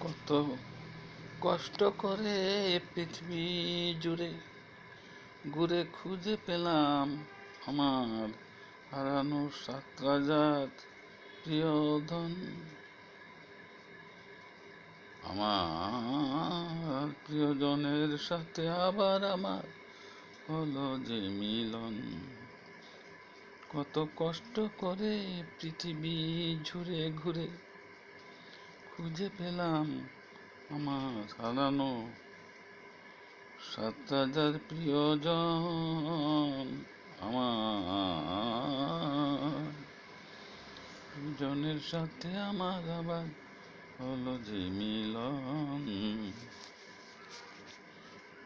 কত কষ্ট করে পৃথিবী জুড়ে ঘুরে খুঁজে পেলাম আমার হারানো সাত রাজার প্রিয়ধন। আমার প্রিয়জনের সাথে আবার আমার হলো যে মিলন। কত কষ্ট করে পৃথিবী জুড়ে ঘুরে খুঁজে পেলাম আমার হারানো সাত রাজার প্রিয়জন। আমার প্রিয়জনের সাথে আমার আবার হলো যে মিলন।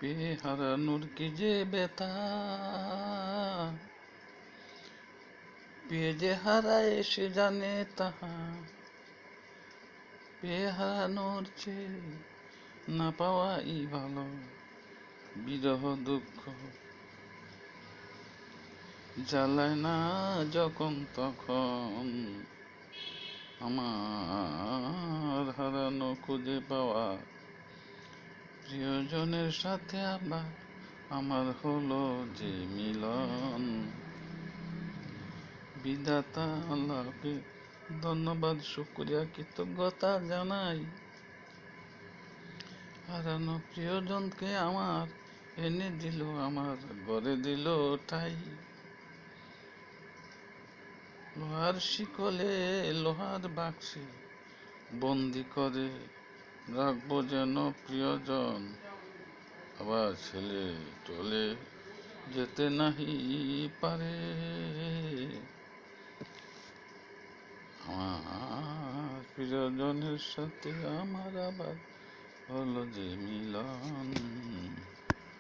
পেয়ে হারানোর কি যে ব্যথা, পেয়ে যে হারায় সে জানে তাহা। পেয়ে হারানোর চেয়ে না পাওয়াই ভালো। বিরহ দুঃখ জ্বালায় না যখন তখন, আমার হারানো খুঁজে পাওয়া প্রিয়জনের সাথে আবার আমার হলো যে মিলন। বিধাতা আল্লাহকে ধন্যবাদ শুকরিয়া কৃতজ্ঞতা জানাই, হারানো প্রিয়জনকে আমার এনে দিল, আমার ঘরে দিল ঠাই। লোহার শিকলে লোহার বাক্সে বন্দি করে রাখবো যেন প্রিয়জন, আবার ছেলে চলে যেতে নাহি পারে। আমার প্রিয়জনের সাথে আমার আবার হলো যে মিলন।